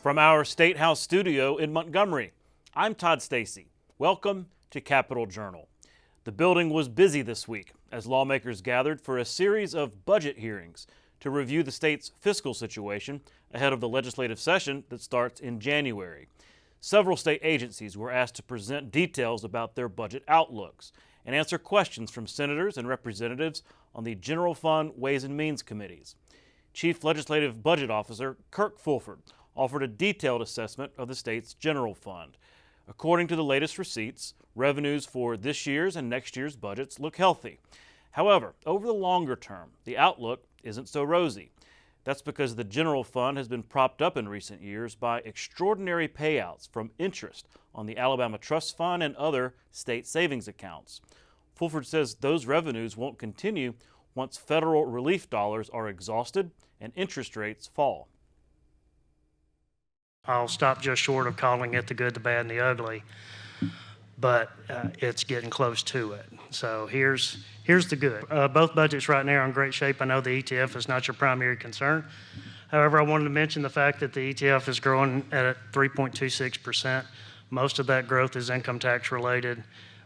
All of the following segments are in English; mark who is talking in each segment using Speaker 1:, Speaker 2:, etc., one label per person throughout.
Speaker 1: From our State House studio in Montgomery, I'm Todd Stacy. Welcome to Capitol Journal. The building was busy this week as lawmakers gathered for a series of budget hearings to review the state's fiscal situation ahead of the legislative session that starts in January. Several state agencies were asked to present details about their budget outlooks and answer questions from senators and representatives on the General Fund Ways and Means committees. Chief Legislative Budget Officer Kirk Fulford offered a detailed assessment of the state's general fund. According to the latest receipts, revenues for this year's and next year's budgets look healthy. However, over the longer term, the outlook isn't so rosy. That's because the general fund has been propped up in recent years by extraordinary payouts from interest on the Alabama Trust Fund and other state savings accounts. Fulford says those revenues won't continue once federal relief dollars are exhausted and interest rates fall.
Speaker 2: I'll stop just short of calling it the good, the bad, and the ugly, but it's getting close to it. So here's the good. Both budgets right now are in great shape. I know the ETF is not your primary concern. However, I wanted to mention the fact that the ETF is growing at 3.26%. Most of that growth is income tax related.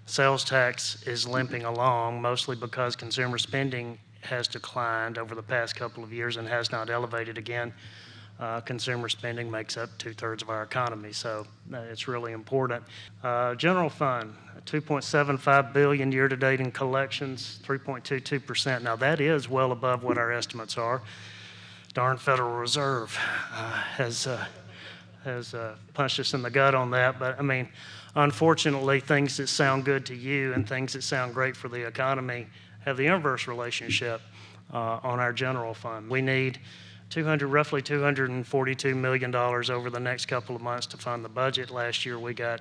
Speaker 2: Sales tax is limping along, mostly because consumer spending has declined over the past couple of years and has not elevated again. Consumer spending makes up 2/3 of our economy, so it's really important. General fund, $2.75 billion year-to-date in collections, 3.22%. Now that is well above what our estimates are. Darn Federal Reserve has punched us in the gut on that, but I mean, unfortunately, things that sound good to you and things that sound great for the economy have the inverse relationship on our general fund. We need roughly $242 million over the next couple of months to fund the budget. Last year we got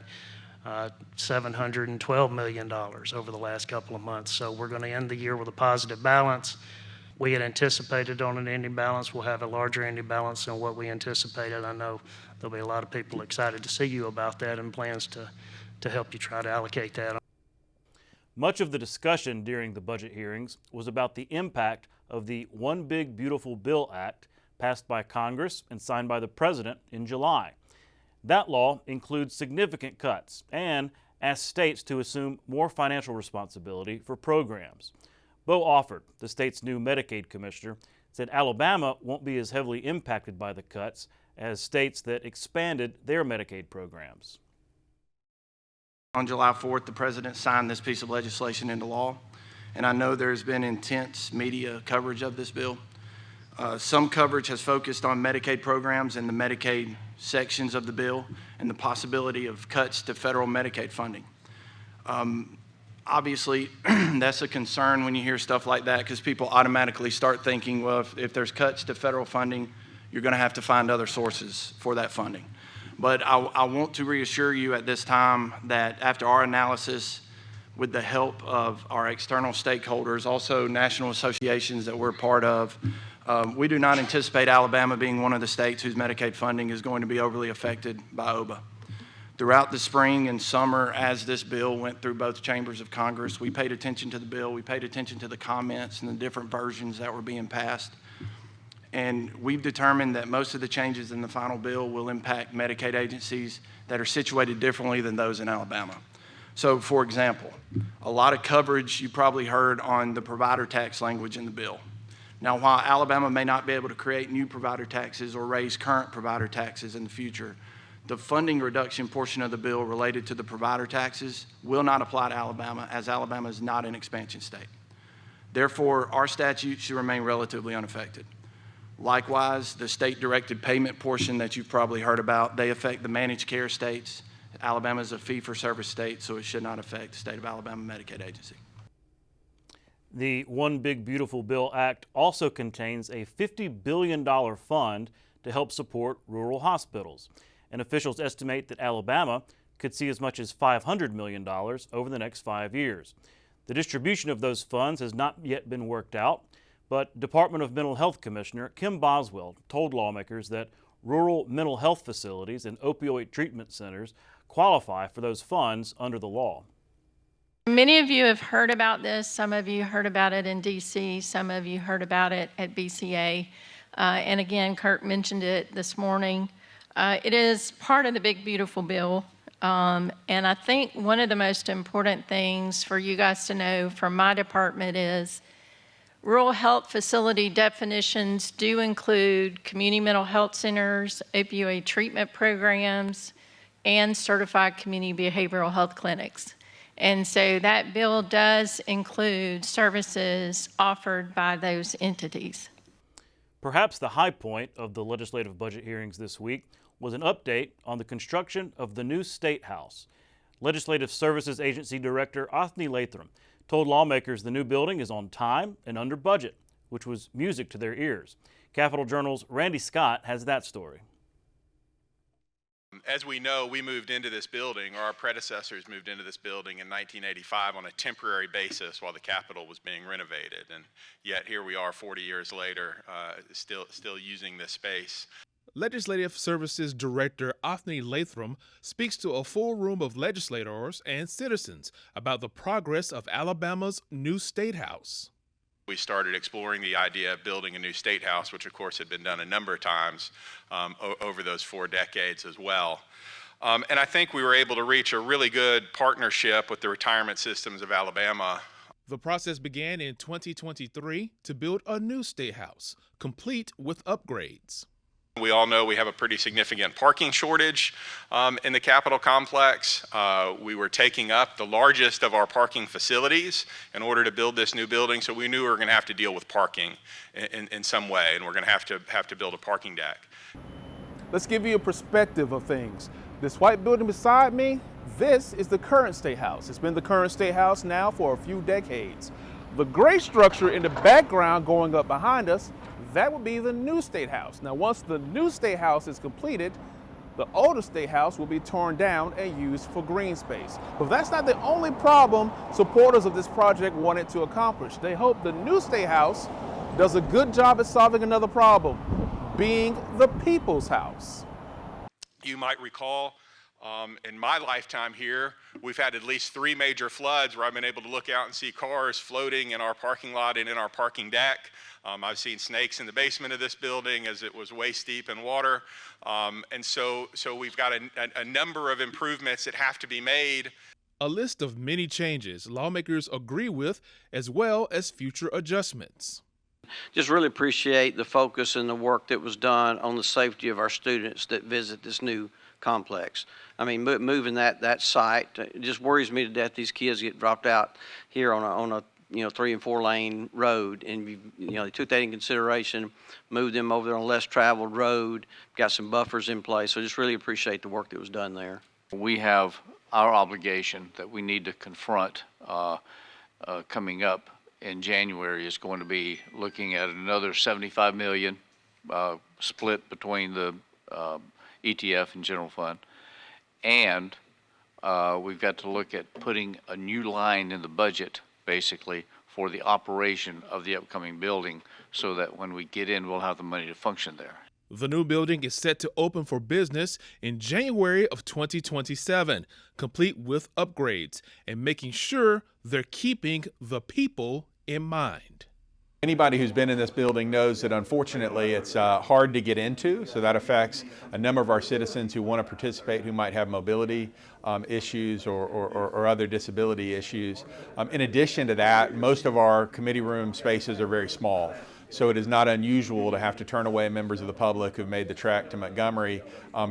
Speaker 2: $712 million over the last couple of months. So we're going to end the year with a positive balance. We had anticipated on an ending balance. We'll have a larger ending balance than what we anticipated. I know there'll be a lot of people excited to see you about that and plans to help you try to allocate that.
Speaker 1: Much of the discussion during the budget hearings was about the impact of the One Big Beautiful Bill Act passed by Congress and signed by the President in July. That law includes significant cuts and asks states to assume more financial responsibility for programs. Bo Offord, the state's new Medicaid commissioner, said Alabama won't be as heavily impacted by the cuts as states that expanded their Medicaid programs.
Speaker 3: On July 4th, the President signed this piece of legislation into law, and I know there's been intense media coverage of this bill. Some coverage has focused on Medicaid programs and the Medicaid sections of the bill and the possibility of cuts to federal Medicaid funding. Obviously, that's a concern when you hear stuff like that because people automatically start thinking, well, if there's cuts to federal funding, you're going to have to find other sources for that funding. But I want to reassure you at this time that after our analysis, with the help of our external stakeholders, also national associations that we're part of, we do not anticipate Alabama being one of the states whose Medicaid funding is going to be overly affected by OBA. Throughout the spring and summer, as this bill went through both chambers of Congress, we paid attention to the bill, we paid attention to the comments and the different versions that were being passed. And we've determined that most of the changes in the final bill will impact Medicaid agencies that are situated differently than those in Alabama. So, for example, a lot of coverage you probably heard on the provider tax language in the bill. Now, while Alabama may not be able to create new provider taxes or raise current provider taxes in the future, the funding reduction portion of the bill related to the provider taxes will not apply to Alabama, as Alabama is not an expansion state. Therefore, our statute should remain relatively unaffected. Likewise, the state-directed payment portion that you've probably heard about, they affect the managed care states. Alabama is a fee-for-service state, so it should not affect the state of Alabama Medicaid agency.
Speaker 1: The One Big Beautiful Bill Act also contains a $50 billion fund to help support rural hospitals, and officials estimate that Alabama could see as much as $500 million over the next 5 years. The distribution of those funds has not yet been worked out, but Department of Mental Health Commissioner Kim Boswell told lawmakers that rural mental health facilities and opioid treatment centers qualify for those funds under the law.
Speaker 4: Many of you have heard about this. Some of you heard about it in D.C. Some of you heard about it at BCA. And again, Kirk mentioned it this morning. It is part of the big, beautiful bill. And I think one of the most important things for you guys to know from my department is rural health facility definitions do include community mental health centers, opioid treatment programs, and certified community behavioral health clinics. And so that bill does include services offered by those entities.
Speaker 1: Perhaps the high point of the legislative budget hearings this week was an update on the construction of the new State House. Legislative Services Agency Director Othni Lathram told lawmakers the new building is on time and under budget, which was music to their ears. Capitol Journal's Randy Scott has that story.
Speaker 5: As we know, we moved into this building, or our predecessors moved into this building in 1985 on a temporary basis while the Capitol was being renovated. And yet here we are 40 years later, still using this space.
Speaker 6: Legislative Services Director Othni Lathram speaks to a full room of legislators and citizens about the progress of Alabama's new State House.
Speaker 5: We started exploring the idea of building a new State House, which of course had been done a number of times over those 4 decades as well. And I think we were able to reach a really good partnership with the retirement systems of Alabama.
Speaker 6: The process began in 2023 to build a new State House, complete with upgrades.
Speaker 5: We all know we have a pretty significant parking shortage in the Capitol complex. We were taking up the largest of our parking facilities in order to build this new building, so we knew we were going to have to deal with parking in some way, and we're going to have to build a parking deck.
Speaker 7: Let's give you a perspective of things. This white building beside me, this is the current State House. It's been the current State House now for a few decades. The gray structure in the background going up behind us, that would be the new State House. Now, once the new State House is completed, the older State House will be torn down and used for green space. But that's not the only problem supporters of this project wanted to accomplish. They hope the new State House does a good job at solving another problem, being the people's house.
Speaker 5: You might recall in my lifetime here, we've had at least 3 major floods where I've been able to look out and see cars floating in our parking lot and in our parking deck. I've seen snakes in the basement of this building as it was waist deep in water. And so we've got a number of improvements that have to be made.
Speaker 6: A list of many changes lawmakers agree with, as well as future adjustments.
Speaker 8: Just really appreciate the focus and the work that was done on the safety of our students that visit this new complex. I mean, moving that site, it just worries me to death these kids get dropped out here on a 3 and 4 lane road, and they took that in consideration, moved them over there on a less traveled road, got some buffers in place. So just really appreciate the work that was done there.
Speaker 9: We have our obligation that we need to confront coming up in January is going to be looking at another $75 million split between the ETF and general fund, and we've got to look at putting a new line in the budget basically for the operation of the upcoming building so that when we get in, we'll have the money to function there.
Speaker 6: The new building is set to open for business in January of 2027, complete with upgrades and making sure they're keeping the people in mind.
Speaker 10: Anybody who's been in this building knows that unfortunately it's hard to get into, so that affects a number of our citizens who want to participate who might have mobility issues or other disability issues. In addition to that, most of our committee room spaces are very small. So it is not unusual to have to turn away members of the public who've made the trek to Montgomery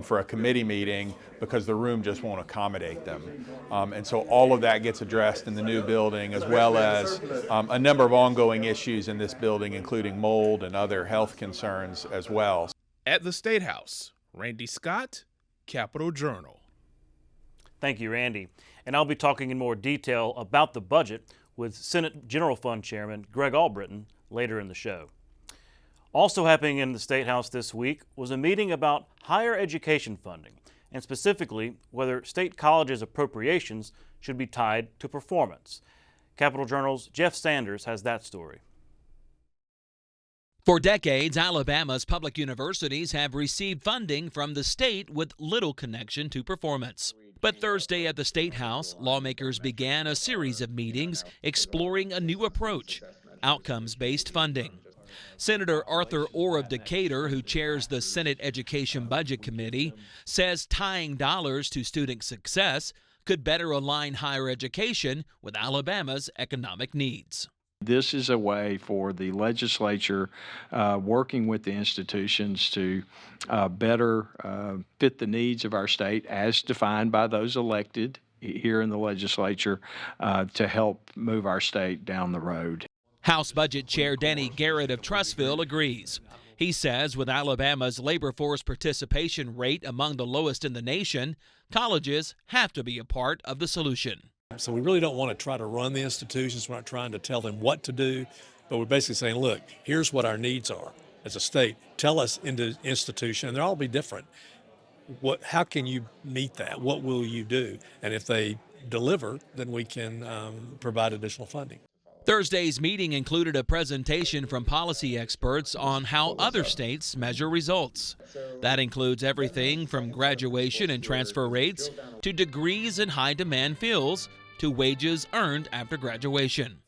Speaker 10: for a committee meeting because the room just won't accommodate them. And so all of that gets addressed in the new building, as well as a number of ongoing issues in this building, including mold and other health concerns as well.
Speaker 6: At the State House, Randy Scott, Capitol Journal.
Speaker 1: Thank you, Randy. And I'll be talking in more detail about the budget with Senate General Fund Chairman Greg Albritton later in the show. Also happening in the State House this week was a meeting about higher education funding, and specifically whether state colleges' appropriations should be tied to performance. Capitol Journal's Jeff Sanders has that story.
Speaker 11: For decades, Alabama's public universities have received funding from the state with little connection to performance. But Thursday at the State House, lawmakers began a series of meetings exploring a new approach, outcomes-based funding. Senator Arthur Orr of Decatur, who chairs the Senate Education Budget Committee, says tying dollars to student success could better align higher education with Alabama's economic needs.
Speaker 12: This is a way for the legislature working with the institutions to better fit the needs of our state as defined by those elected here in the legislature to help move our state down the road.
Speaker 11: House Budget Chair Danny Garrett of Trussville agrees. He says with Alabama's labor force participation rate among the lowest in the nation, colleges have to be a part of the solution.
Speaker 13: So we really don't want to try to run the institutions. We're not trying to tell them what to do, but we're basically saying, look, here's what our needs are as a state. Tell us in the institution, and they'll all be different. How can you meet that? What will you do? And if they deliver, then we can provide additional funding.
Speaker 11: Thursday's meeting included a presentation from policy experts on how other states measure results. That includes everything from graduation and transfer rates to degrees in high-demand fields to wages earned after graduation.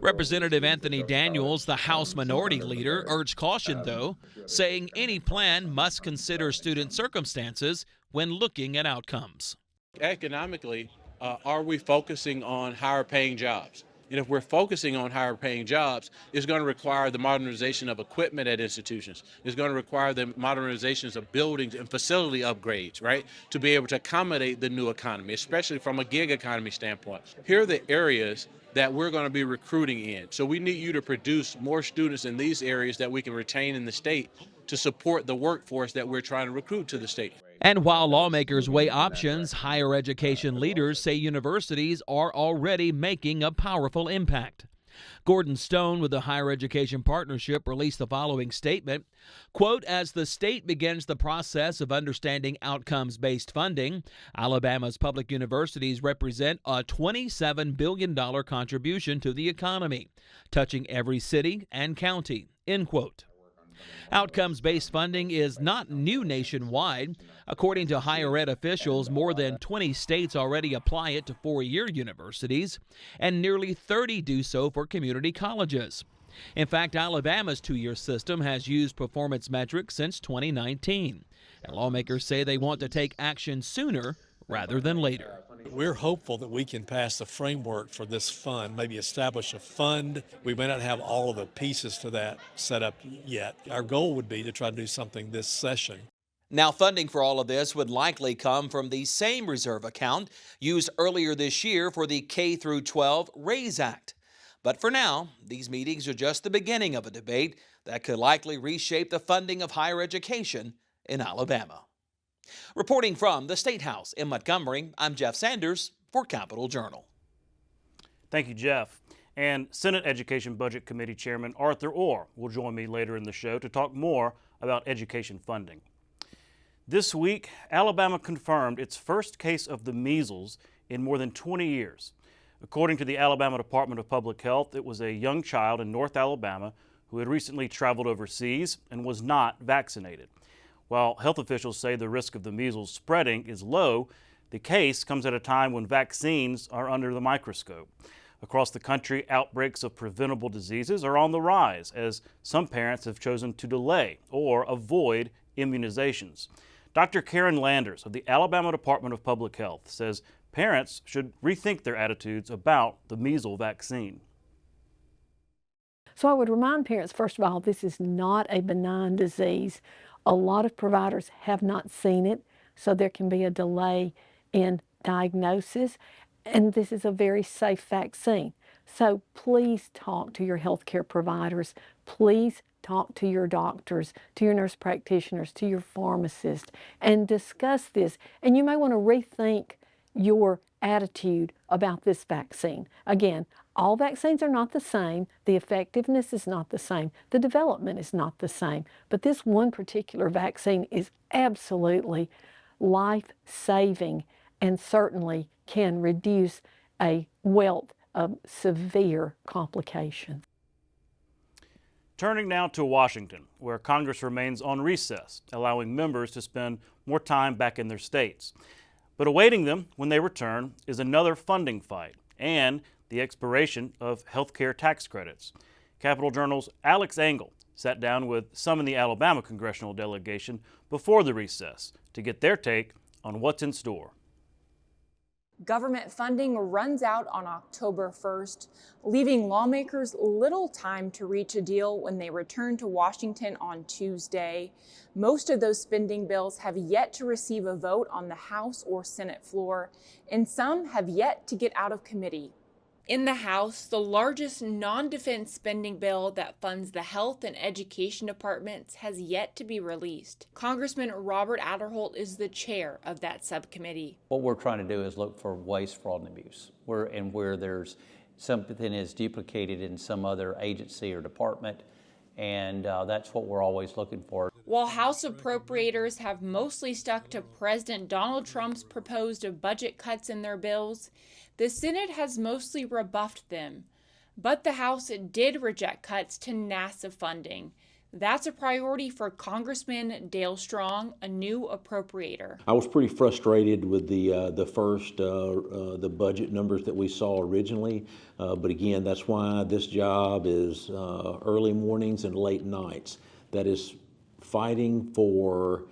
Speaker 11: Representative Anthony Daniels, the House Minority Leader, urged caution, though, saying any plan must consider student circumstances when looking at outcomes.
Speaker 14: Economically, are we focusing on higher paying jobs? And if we're focusing on higher paying jobs, it's going to require the modernization of equipment at institutions. It's going to require the modernizations of buildings and facility upgrades, right, to be able to accommodate the new economy, especially from a gig economy standpoint. Here are the areas that we're going to be recruiting in. So we need you to produce more students in these areas that we can retain in the state to support the workforce that we're trying to recruit to the state.
Speaker 11: And while lawmakers weigh options, higher education leaders say universities are already making a powerful impact. Gordon Stone with the Higher Education Partnership released the following statement, quote, as the state begins the process of understanding outcomes-based funding, Alabama's public universities represent a $27 billion contribution to the economy, touching every city and county, end quote. Outcomes-based funding is not new nationwide. According to higher ed officials, more than 20 states already apply it to four-year universities, and nearly 30 do so for community colleges. In fact, Alabama's two-year system has used performance metrics since 2019, and lawmakers say they want to take action sooner rather than later.
Speaker 13: We're hopeful that we can pass the framework for this fund, maybe establish a fund. We may not have all of the pieces to that set up yet. Our goal would be to try to do something this session.
Speaker 11: Now, funding for all of this would likely come from the same reserve account used earlier this year for the K-12 RAISE Act. But for now, these meetings are just the beginning of a debate that could likely reshape the funding of higher education in Alabama. Reporting from the State House in Montgomery, I'm Jeff Sanders for Capitol Journal.
Speaker 1: Thank you, Jeff. And Senate Education Budget Committee Chairman Arthur Orr will join me later in the show to talk more about education funding. This week, Alabama confirmed its first case of the measles in more than 20 years. According to the Alabama Department of Public Health, it was a young child in North Alabama who had recently traveled overseas and was not vaccinated. While health officials say the risk of the measles spreading is low, the case comes at a time when vaccines are under the microscope. Across the country, outbreaks of preventable diseases are on the rise as some parents have chosen to delay or avoid immunizations. Dr. Karen Landers of the Alabama Department of Public Health says parents should rethink their attitudes about the measles vaccine.
Speaker 15: So I would remind parents, first of all, this is not a benign disease. A lot of providers have not seen it, so there can be a delay in diagnosis, and this is a very safe vaccine. So please talk to your healthcare providers. Please talk to your doctors, to your nurse practitioners, to your pharmacist, and discuss this. And you may want to rethink your attitude about this vaccine. Again, all vaccines are not the same. The effectiveness is not the same. The development is not the same. But this one particular vaccine is absolutely life-saving and certainly can reduce a wealth of severe complications.
Speaker 1: Turning now to Washington, where Congress remains on recess, allowing members to spend more time back in their states. But awaiting them when they return is another funding fight and the expiration of health care tax credits. Capitol Journal's Alex Engel sat down with some in the Alabama congressional delegation before the recess to get their take on what's in store.
Speaker 16: Government funding runs out on October 1st, leaving lawmakers little time to reach a deal when they return to Washington on Tuesday. Most of those spending bills have yet to receive a vote on the House or Senate floor, and some have yet to get out of committee. In the House, the largest non-defense spending bill that funds the health and education departments has yet to be released. Congressman Robert Adderholt is the chair of that subcommittee.
Speaker 17: What we're trying to do is look for waste, fraud, and abuse, where there's something is duplicated in some other agency or department, and that's what we're always looking for.
Speaker 16: While House appropriators have mostly stuck to President Donald Trump's proposed budget cuts in their bills, the Senate has mostly rebuffed them. But the House did reject cuts to NASA funding. That's a priority for Congressman Dale Strong, a new appropriator.
Speaker 18: I was pretty frustrated with the budget numbers that we saw originally, but again, that's why this job is early mornings and late nights. That is fighting for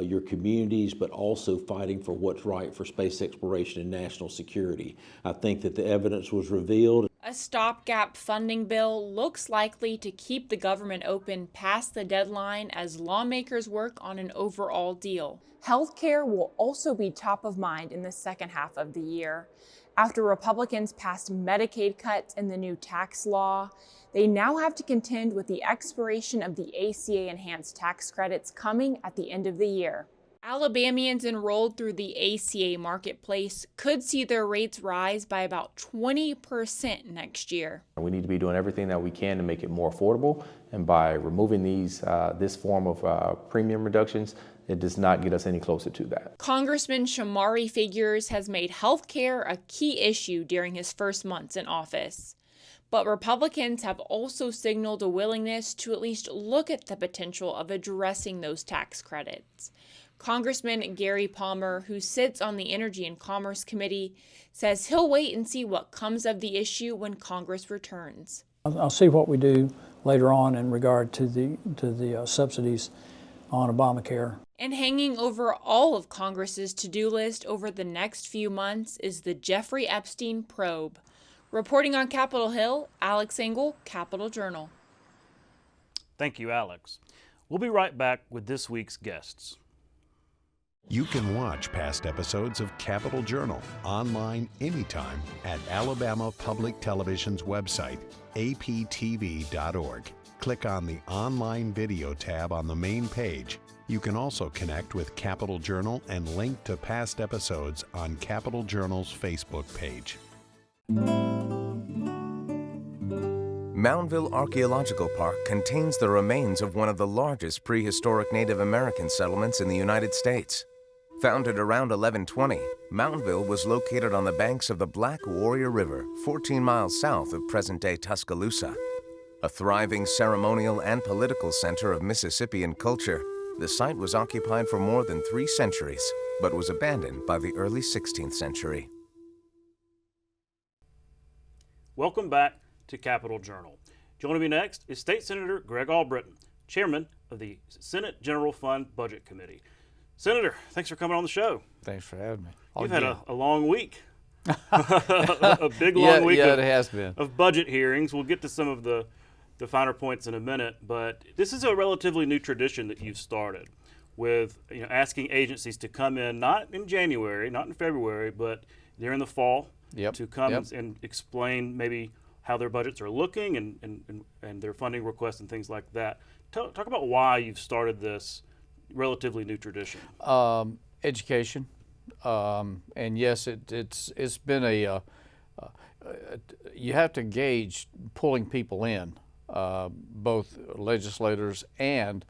Speaker 18: your communities, but also fighting for what's right for space exploration and national security. I think that the evidence was revealed.
Speaker 16: A stopgap funding bill looks likely to keep the government open past the deadline as lawmakers work on an overall deal. Healthcare will also be top of mind in the second half of the year. After Republicans passed Medicaid cuts and the new tax law, they now have to contend with the expiration of the ACA enhanced tax credits coming at the end of the year. Alabamians enrolled through the ACA marketplace could see their rates rise by about 20% next year.
Speaker 19: We need to be doing everything that we can to make it more affordable, and by removing this form of premium reductions, it does not get us any closer to that.
Speaker 16: Congressman Shamari Figures has made health care a key issue during his first months in office. But Republicans have also signaled a willingness to at least look at the potential of addressing those tax credits. Congressman Gary Palmer, who sits on the Energy and Commerce Committee, says he'll wait and see what comes of the issue when Congress returns.
Speaker 20: I'll see what we do later on in regard to the subsidies on Obamacare.
Speaker 16: And hanging over all of Congress's to-do list over the next few months is the Jeffrey Epstein probe. Reporting on Capitol Hill, Alex Engel, Capitol Journal.
Speaker 1: Thank you, Alex. We'll be right back with this week's guests.
Speaker 21: You can watch past episodes of Capitol Journal online anytime at Alabama Public Television's website, aptv.org. Click on the Online Video tab on the main page. You can also connect with Capitol Journal and link to past episodes on Capitol Journal's Facebook page.
Speaker 22: Moundville Archaeological Park contains the remains of one of the largest prehistoric Native American settlements in the United States. Founded around 1120, Moundville was located on the banks of the Black Warrior River, 14 miles south of present-day Tuscaloosa. A thriving ceremonial and political center of Mississippian culture, the site was occupied for more than 3 centuries, but was abandoned by the early 16th century.
Speaker 1: Welcome back to Capitol Journal. Joining me next is State Senator Greg Albritton, chairman of the Senate General Fund Budget Committee. Senator, thanks for coming on the show.
Speaker 23: Thanks for having me.
Speaker 1: You've had a long week, a big long week
Speaker 23: it has been.
Speaker 1: Of budget hearings. We'll get to some of the finer points in a minute, but this is a relatively new tradition that you've started with asking agencies to come in, not in January, not in February, but during the fall. To come and explain maybe how their budgets are looking and their funding requests and things like that. Talk about why you've started this relatively new tradition.
Speaker 23: Education, and yes, it's been you have to gauge pulling people in, both legislators and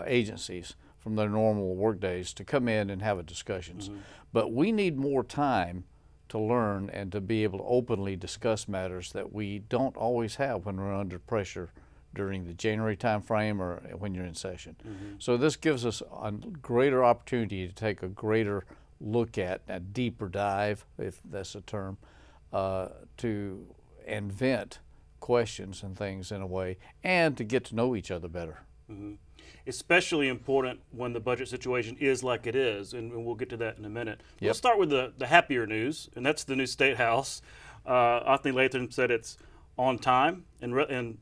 Speaker 23: agencies from their normal work days to come in and have discussions. Mm-hmm. But we need more time to learn and to be able to openly discuss matters that we don't always have when we're under pressure during the January time frame or when you're in session. Mm-hmm. So this gives us a greater opportunity to take a greater look at, a deeper dive, if that's a term, to invent questions and things in a way, and to get to know each other better.
Speaker 1: Mm-hmm. Especially important when the budget situation is like it is, and we'll get to that in a minute.
Speaker 23: Yep.
Speaker 1: We'll start with the happier news, and that's the new State House. Anthony Latham said it's on time and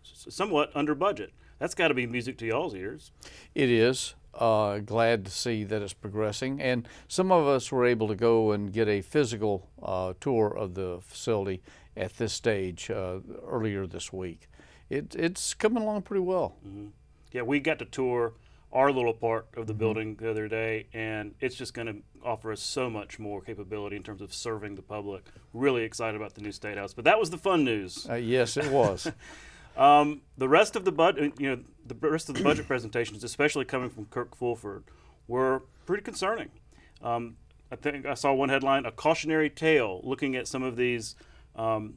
Speaker 1: somewhat under budget. That's got to be music to y'all's ears.
Speaker 23: It is. Glad to see that it's progressing, and some of us were able to go and get a physical tour of the facility at this stage earlier this week. It's coming along pretty well.
Speaker 1: Mm-hmm. Yeah, we got to tour our little part of the building the other day, and it's just going to offer us so much more capability in terms of serving the public. Really excited about the new State House, but that was the fun news.
Speaker 23: Yes, it was.
Speaker 1: The rest of the budget, the rest of the budget presentations, especially coming from Kirk Fulford, were pretty concerning. I think I saw one headline, a cautionary tale, looking at some of these, kind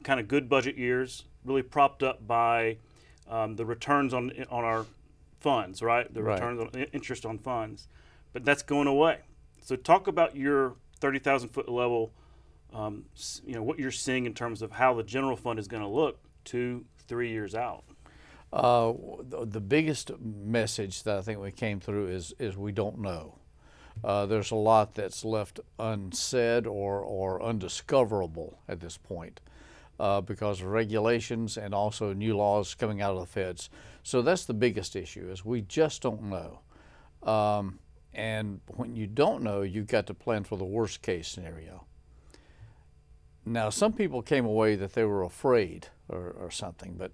Speaker 1: of good budget years, really propped up by the returns on our funds, right? The returns on interest on funds, but that's going away. So talk about your 30,000 foot level, what you're seeing in terms of how the general fund is going to look 2-3 years out.
Speaker 23: The biggest message that I think we came through is we don't know. There's a lot that's left unsaid or undiscoverable at this point because of regulations and also new laws coming out of the feds. So that's the biggest issue, is we just don't know. And when you don't know, you've got to plan for the worst case scenario. Now, some people came away that they were afraid or something, but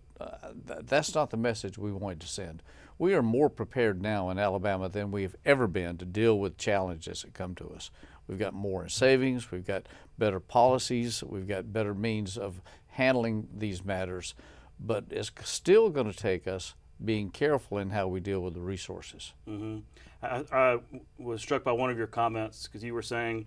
Speaker 23: that's not the message we wanted to send. We are more prepared now in Alabama than we've ever been to deal with challenges that come to us. We've got more in savings, we've got better policies, we've got better means of handling these matters, but it's still going to take us being careful in how we deal with the resources.
Speaker 1: Mm-hmm. I was struck by one of your comments because you were saying,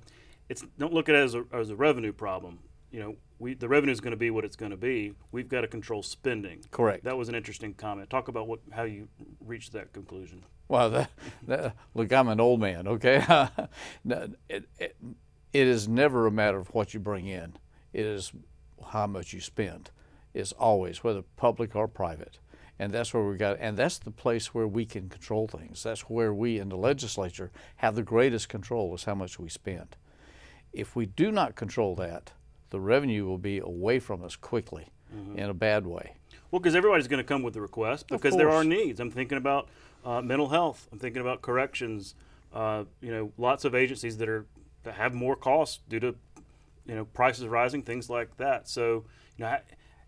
Speaker 1: don't look at it as a revenue problem. The revenue is going to be what it's going to be. We've got to control spending.
Speaker 23: Correct.
Speaker 1: That was an interesting comment. Talk about how you reached that conclusion.
Speaker 23: Well, look, I'm an old man, okay? It is never a matter of what you bring in. It is how much you spend. It's always, whether public or private. And that's where and that's the place where we can control things. That's where we in the legislature have the greatest control, is how much we spend. If we do not control that, the revenue will be away from us quickly in a bad way.
Speaker 1: Well, because everybody's going to come with a request because there are needs. I'm thinking about mental health. I'm thinking about corrections. Lots of agencies that have more costs due to prices rising, things like that. So, are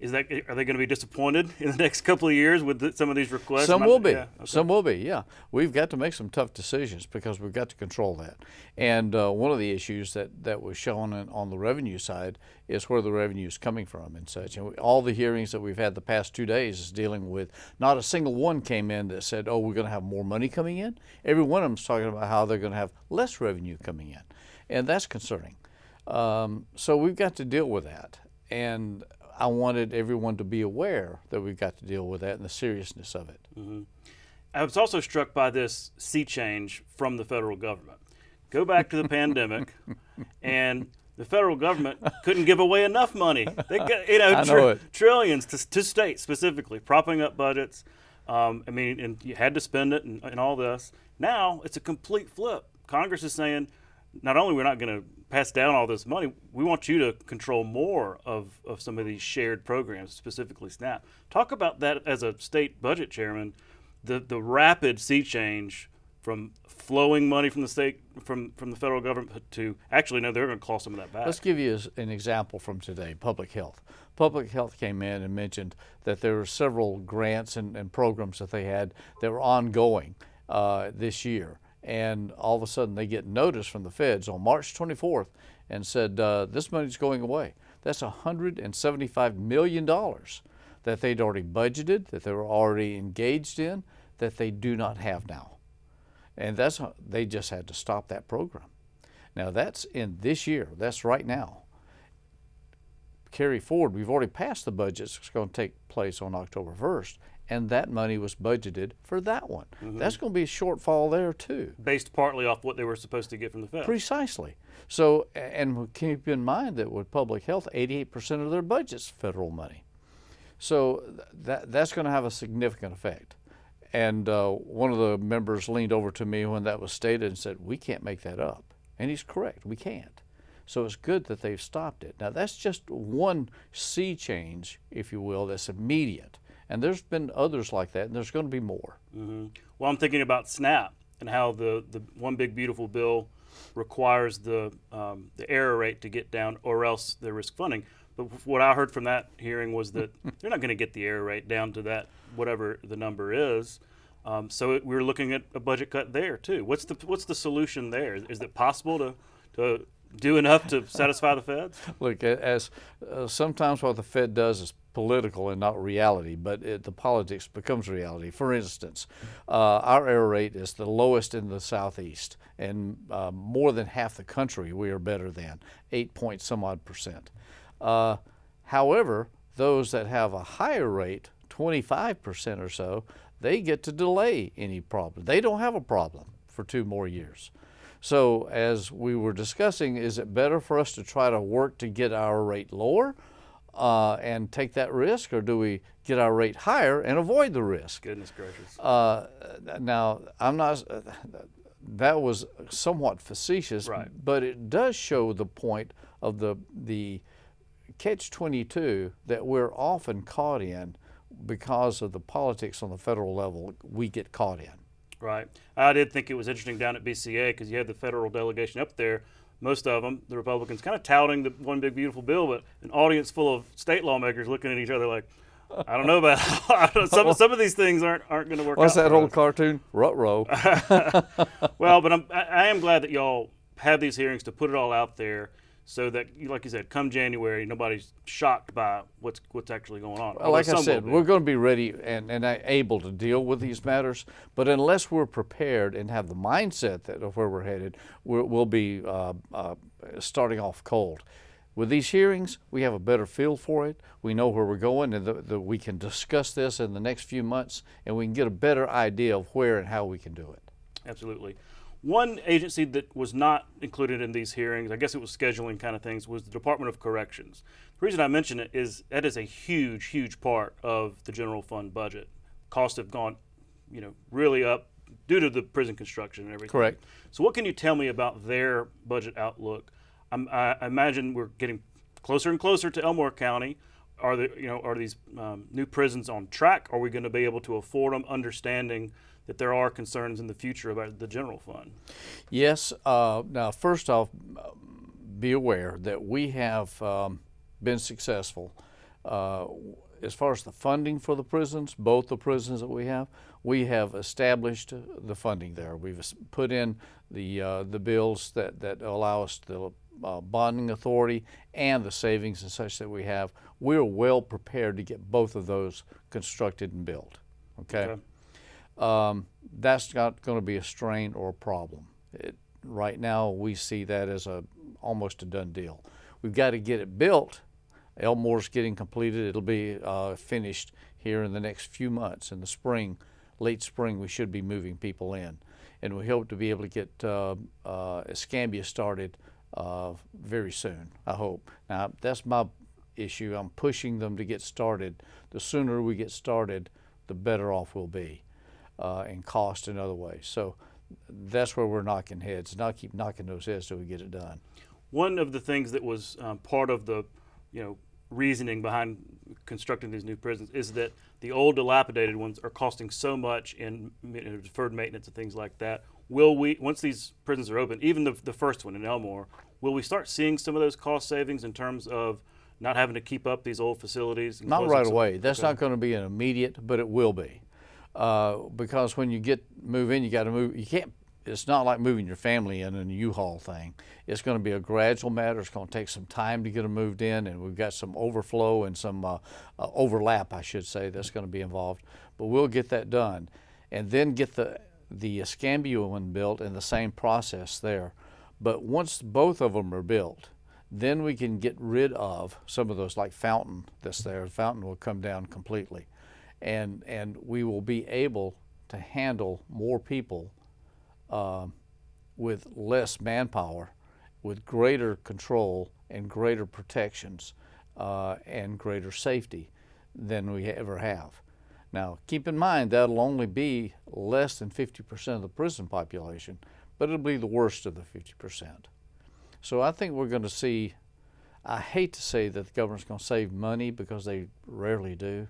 Speaker 1: they going to be disappointed in the next couple of years with some of these requests?
Speaker 23: Some will be.
Speaker 1: Yeah, okay.
Speaker 23: Some will be, yeah. We've got to make some tough decisions because we've got to control that. And one of the issues that was shown on the revenue side is where the revenue is coming from and such. And all the hearings that we've had the past 2 days is dealing with, not a single one came in that said, oh, we're going to have more money coming in. Every one of them is talking about how they're going to have less revenue coming in. And that's concerning. So we've got to deal with that. And I wanted everyone to be aware that we've got to deal with that and the seriousness of it.
Speaker 1: Mm-hmm. I was also struck by this sea change from the federal government. Go back to the pandemic, and the federal government couldn't give away enough money. They got trillions to states specifically, propping up budgets. And you had to spend it and all this. Now it's a complete flip. Congress is saying, not only we're not going to pass down all this money, we want you to control more of some of these shared programs, specifically SNAP. Talk about that as a state budget chairman, the rapid sea change from flowing money from the state, from the federal government to actually, no, they're going to claw some of that back.
Speaker 23: Let's give you an example from today, public health. Public health came in and mentioned that there were several grants and programs that they had that were ongoing this year. And all of a sudden they get notice from the feds on March 24th and said, this money's going away. That's $175 million that they'd already budgeted, that they were already engaged in, that they do not have now. And they just had to stop that program. Now that's in this year, that's right now. Carry forward, we've already passed the budgets. It's going to take place on October 1st. And that money was budgeted for that one. Mm-hmm. That's going to be a shortfall there too.
Speaker 1: Based partly off what they were supposed to get from the Fed.
Speaker 23: Precisely. So, and keep in mind that with public health, 88% of their budget's federal money. So that's going to have a significant effect. And one of the members leaned over to me when that was stated and said, we can't make that up. And he's correct, we can't. So it's good that they've stopped it. Now that's just one sea change, if you will, that's immediate. And there's been others like that, and there's going to be more.
Speaker 1: Mm-hmm. Well, I'm thinking about SNAP and how the one big beautiful bill requires the error rate to get down, or else they risk funding. But what I heard from that hearing was that they're not going to get the error rate down to that, whatever the number is. So we're looking at a budget cut there too. What's the solution there? Is it possible to do enough to satisfy the feds?
Speaker 23: Look, as sometimes what the Fed does is political and not reality, but the politics becomes reality. For instance, our error rate is the lowest in the Southeast, and more than half the country we are better than, 8-point-some-odd%. However, those that have a higher rate, 25% or so, they get to delay any problem. They don't have a problem for 2 more years. So as we were discussing, is it better for us to try to work to get our rate lower and take that risk, or do we get our rate higher and avoid the risk?
Speaker 1: Goodness gracious.
Speaker 23: Now, I'm not, that was somewhat facetious,
Speaker 1: right,
Speaker 23: but it does show the point of the catch-22 that we're often caught in because of the politics on the federal level we get caught in.
Speaker 1: Right. I did think it was interesting down at BCA because you had the federal delegation up there, most of them, the Republicans, kind of touting the one big beautiful bill, but an audience full of state lawmakers looking at each other like, I don't know about some of these things aren't going to work out.
Speaker 23: What's that old cartoon? Ruh-roh.
Speaker 1: Well, but I am glad that y'all have these hearings to put it all out there, so that, like you said, come January, nobody's shocked by what's actually going on.
Speaker 23: Well, like I said, we're going to be ready and able to deal with these matters, but unless we're prepared and have the mindset of where we're headed, we'll be starting off cold. With these hearings, we have a better feel for it. We know where we're going, and we can discuss this in the next few months, and we can get a better idea of where and how we can do it.
Speaker 1: Absolutely. One agency that was not included in these hearings, I guess it was scheduling kind of things, was the Department of Corrections. The reason I mention it is that is a huge, huge part of the general fund budget. Costs have gone, really up due to the prison construction and everything.
Speaker 23: Correct.
Speaker 1: So what can you tell me about their budget outlook? I imagine we're getting closer and closer to Elmore County. Are these new prisons on track? Are we going to be able to afford them, understanding that there are concerns in the future about the general fund?
Speaker 23: Yes. Now, first off, be aware that we have been successful as far as the funding for the prisons, both the prisons that we have established the funding there. We've put in the bills that allow us the bonding authority and the savings and such that we have. We're well prepared to get both of those constructed and built. Okay. That's not going to be a strain or a problem. Right now, we see that as almost a done deal. We've got to get it built. Elmore's getting completed. It'll be finished here in the next few months. In the spring, late spring, we should be moving people in. And we hope to be able to get Escambia started very soon, I hope. Now, that's my issue. I'm pushing them to get started. The sooner we get started, the better off we'll be. In cost and other ways. So that's where we're knocking heads. Not keep knocking those heads till we get it done.
Speaker 1: One of the things that was part of the reasoning behind constructing these new prisons is that the old dilapidated ones are costing so much in deferred maintenance and things like that. Will we, once these prisons are open, even the first one in Elmore, will we start seeing some of those cost savings in terms of not having to keep up these old facilities?
Speaker 23: Not right away. That's not going to be an immediate, but it will be. Because when you move in, you got to move. You can't. It's not like moving your family in a U-Haul thing. It's going to be a gradual matter. It's going to take some time to get them moved in, and we've got some overflow and some overlap, I should say, that's going to be involved. But we'll get that done, and then get the Escambia one built in the same process there. But once both of them are built, then we can get rid of some of those, like Fountain that's there. Fountain will come down completely. And we will be able to handle more people with less manpower, with greater control and greater protections and greater safety than we ever have. Now, keep in mind that'll only be less than 50% of the prison population, but it'll be the worst of the 50%. So I think we're going to see, I hate to say that the government's going to save money because they rarely do,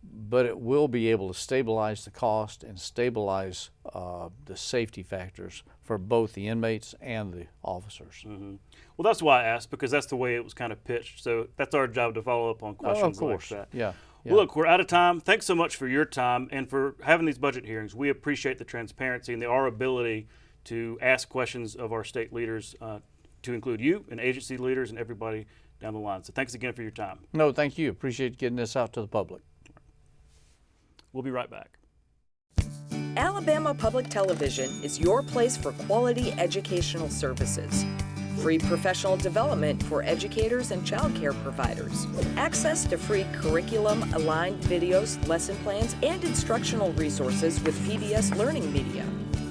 Speaker 23: but it will be able to stabilize the cost and stabilize the safety factors for both the inmates and the officers.
Speaker 1: Mm-hmm. Well, that's why I asked, because that's the way it was kind of pitched. So that's our job to follow up on questions
Speaker 23: of course.
Speaker 1: like that.
Speaker 23: Yeah.
Speaker 1: Well, look, we're out of time. Thanks so much for your time and for having these budget hearings. We appreciate the transparency and our ability to ask questions of our state leaders, to include you and agency leaders and everybody down the line. So thanks again for your time.
Speaker 23: No, thank you. Appreciate getting this out to the public.
Speaker 1: We'll be right back.
Speaker 2: Alabama Public Television is your place for quality educational services. Free professional development for educators and child care providers. Access to free curriculum-aligned videos, lesson plans, and instructional resources with PBS Learning Media.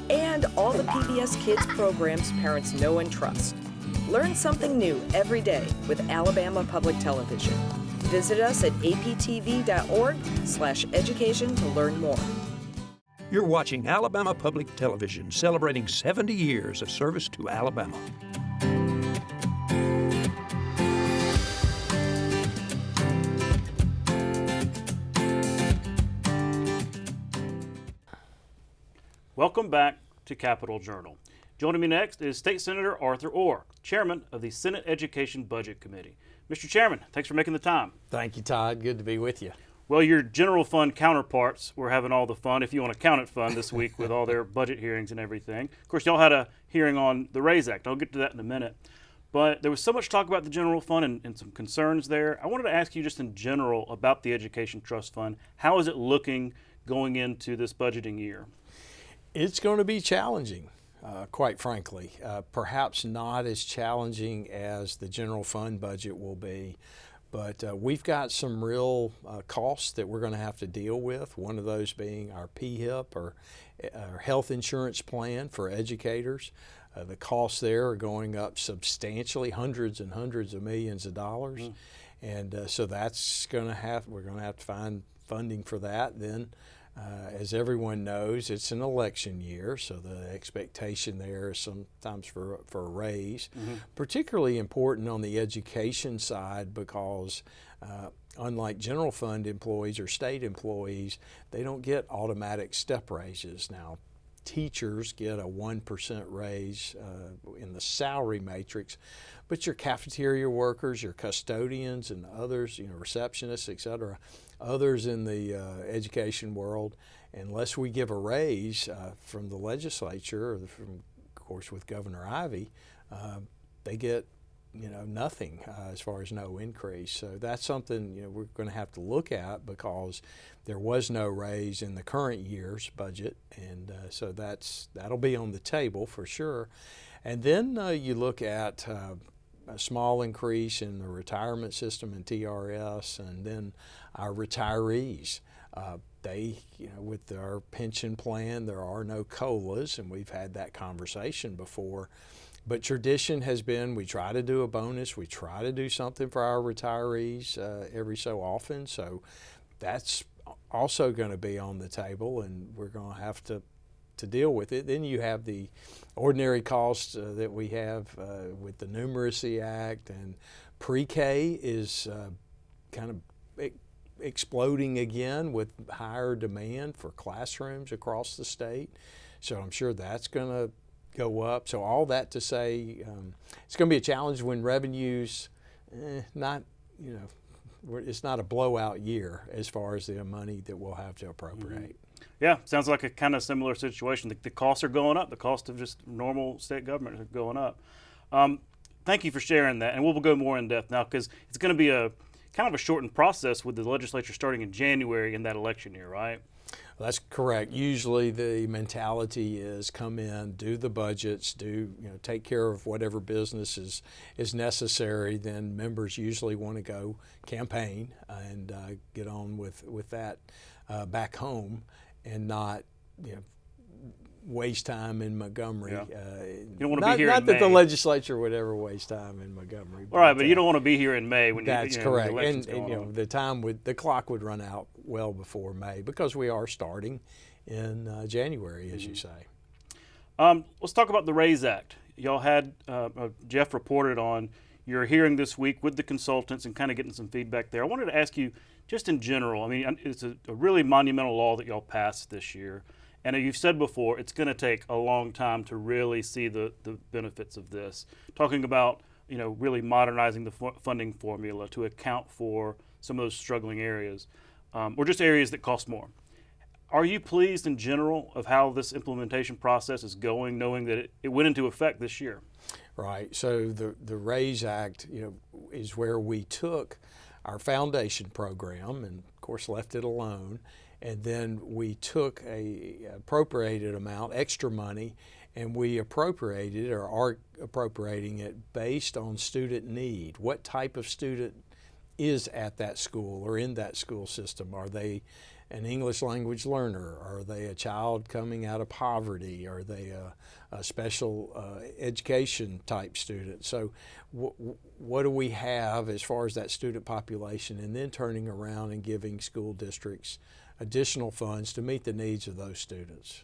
Speaker 2: And all the PBS Kids programs parents know and trust. Learn something new every day with Alabama Public Television. Visit us at aptv.org/education to learn more.
Speaker 3: You're watching Alabama Public Television, celebrating 70 years of service to Alabama.
Speaker 1: Welcome back to Capitol Journal. Joining me next is State Senator Arthur Orr, Chairman of the Senate Education Budget Committee. Mr. Chairman, thanks for making the time.
Speaker 4: Thank you, Todd. Good to be with you.
Speaker 1: Well, your general fund counterparts were having all the fun, if you want to count it fun, this week with all their budget hearings and everything. Of course, y'all had a hearing on the RAISE Act. I'll get to that in a minute. But there was so much talk about the general fund and some concerns there. I wanted to ask you just in general about the Education Trust Fund. How is it looking going into this budgeting year?
Speaker 4: It's going to be challenging, quite frankly. Perhaps not as challenging as the general fund budget will be. But we've got some real costs that we're going to have to deal with, one of those being our PHIP, or our health insurance plan for educators. The costs there are going up substantially, hundreds and hundreds of millions of dollars. And so that's going to we're going to have to find funding for that. Then, as everyone knows, it's an election year, so the expectation there is sometimes for a raise. Particularly important on the education side because unlike general fund employees or state employees, they don't get automatic step raises. Now, teachers get a 1% raise in the salary matrix, but your cafeteria workers, your custodians and others, receptionists, et cetera, others in the education world, unless we give a raise from the legislature, or from, of course, with Governor Ivey, they get, nothing as far as no increase. So that's something we're going to have to look at because there was no raise in the current year's budget, and so that'll be on the table for sure. And then you look at a small increase in the retirement system and TRS, and then our retirees. They, with our pension plan, there are no COLAs, and we've had that conversation before. But tradition has been we try to do a bonus, we try to do something for our retirees every so often. So that's also going to be on the table, and we're going to have to deal with it. Then you have the ordinary costs that we have with the Numeracy Act, and pre-K is kind of exploding again with higher demand for classrooms across the state. So I'm sure that's going to go up. So all that to say, it's going to be a challenge when revenues it's not a blowout year as far as the money that we'll have to appropriate.
Speaker 1: Yeah, sounds like a kind of similar situation. The costs are going up. The cost of just normal state government are going up. Thank you for sharing that, and we'll go more in depth now because it's going to be a kind of a shortened process with the legislature starting in January in that election year, right?
Speaker 4: Well, that's correct. Usually the mentality is come in, do the budgets, take care of whatever business is necessary. Then members usually want to go campaign and get on with that back home, and not waste time in Montgomery.
Speaker 1: Yeah. You don't want to be here
Speaker 4: not
Speaker 1: in
Speaker 4: that
Speaker 1: May.
Speaker 4: the legislature would ever waste time in Montgomery.
Speaker 1: All right, but you don't want to be here in May when
Speaker 4: that's
Speaker 1: you
Speaker 4: correct.
Speaker 1: The election's
Speaker 4: And
Speaker 1: going on.
Speaker 4: the clock would run out well before May because we are starting in January, as you say.
Speaker 1: Let's talk about the RAISE Act. Y'all had Jeff reported on your hearing this week with the consultants and kind of getting some feedback there. I wanted to ask you, just in general, I mean, it's a really monumental law that y'all passed this year. And you've said before, it's going to take a long time to really see the benefits of this. Talking about, really modernizing the funding formula to account for some of those struggling areas, or just areas that cost more. Are you pleased in general of how this implementation process is going, knowing that it went into effect this year?
Speaker 4: Right. So the RAISE Act, is where we took our foundation program and, of course, left it alone. And then we took a appropriated amount, extra money, and we appropriated or are appropriating it based on student need. What type of student is at that school or in that school system? Are they an English language learner? Are they a child coming out of poverty? Are they a special education type student? So what do we have as far as that student population, and then turning around and giving school districts additional funds to meet the needs of those students.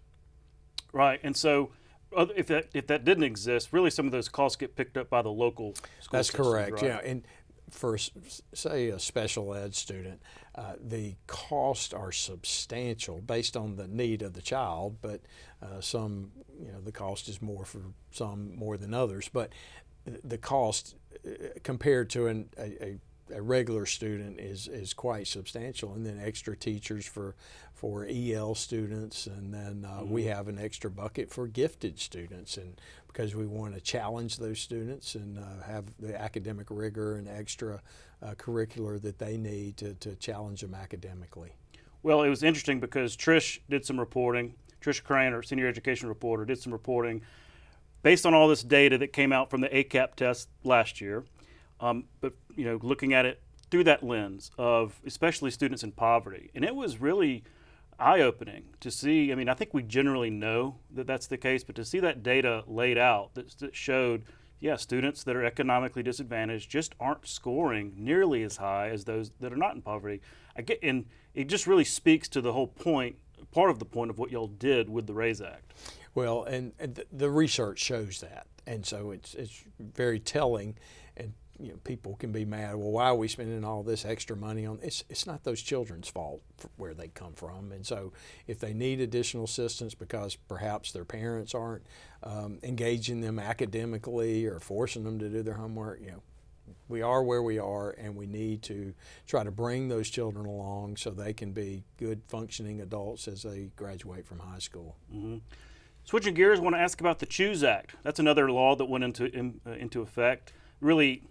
Speaker 1: Right, and so if that didn't exist, really some of those costs get picked up by the local school
Speaker 4: That's
Speaker 1: systems,
Speaker 4: correct,
Speaker 1: right?
Speaker 4: yeah. And for, say, a special ed student, the costs are substantial based on the need of the child, but some, the cost is more for some more than others. But the cost compared to a regular student is quite substantial, and then extra teachers for EL students, and then we have an extra bucket for gifted students, and because we want to challenge those students and have the academic rigor and extra curricular that they need to challenge them academically.
Speaker 1: Well, it was interesting because Trish did some reporting. Trish Crane, our senior education reporter, did some reporting based on all this data that came out from the ACAP test last year. But looking at it through that lens of especially students in poverty, and it was really eye-opening to see. I mean, I think we generally know that that's the case, but to see that data laid out that showed, students that are economically disadvantaged just aren't scoring nearly as high as those that are not in poverty. And it just really speaks to the whole point, part of the point of what y'all did with the RAISE Act.
Speaker 4: Well, and the research shows that, and so it's very telling. And people can be mad. Well, why are we spending all this extra money on? It's not those children's fault for where they come from, and so if they need additional assistance because perhaps their parents aren't engaging them academically or forcing them to do their homework, we are where we are, and we need to try to bring those children along so they can be good functioning adults as they graduate from high school.
Speaker 1: Mm-hmm. Switching gears, I want to ask about the CHOOSE Act. That's another law that went into effect. Really,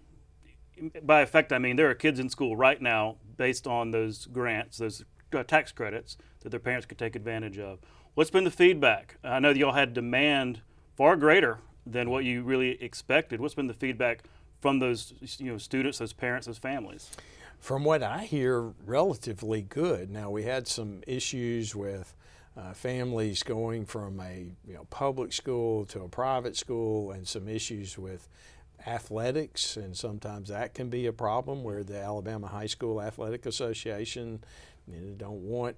Speaker 1: by effect, I mean there are kids in school right now based on those grants, those tax credits that their parents could take advantage of. What's been the feedback? I know that y'all had demand far greater than what you really expected. What's been the feedback from those students, those parents, those families?
Speaker 4: From what I hear, relatively good. Now, we had some issues with families going from a public school to a private school, and some issues with athletics, and sometimes that can be a problem where the Alabama High School Athletic Association don't want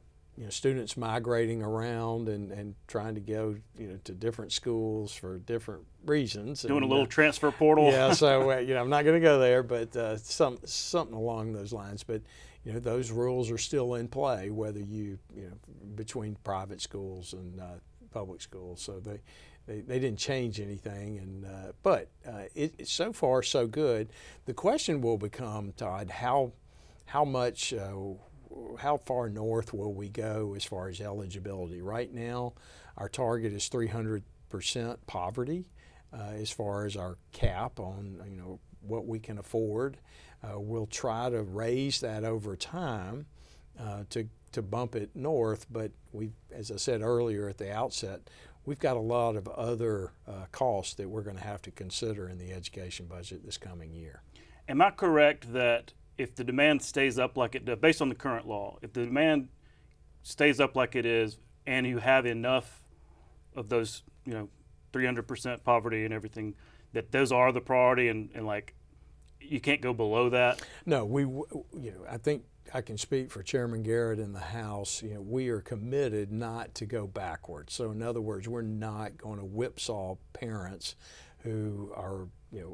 Speaker 4: students migrating around and trying to go to different schools for different reasons.
Speaker 1: Doing a little transfer portal.
Speaker 4: Yeah, so I'm not going to go there, but something along those lines. But those rules are still in play, whether between private schools and public schools. So they didn't change anything, and but it's so far so good. The question will become, Todd, how far north will we go as far as eligibility? Right now, our target is 300% poverty as far as our cap on what we can afford. We'll try to raise that over time to bump it north, but as I said earlier at the outset, we've got a lot of other costs that we're going to have to consider in the education budget this coming year.
Speaker 1: Am I correct that if the demand stays up like it does, based on the current law, if the demand stays up like it is and you have enough of those, 300% poverty and everything, that those are the priority, and like you can't go below that?
Speaker 4: No, I think I can speak for Chairman Garrett in the House. We are committed not to go backwards. So in other words, we're not going to whipsaw parents who are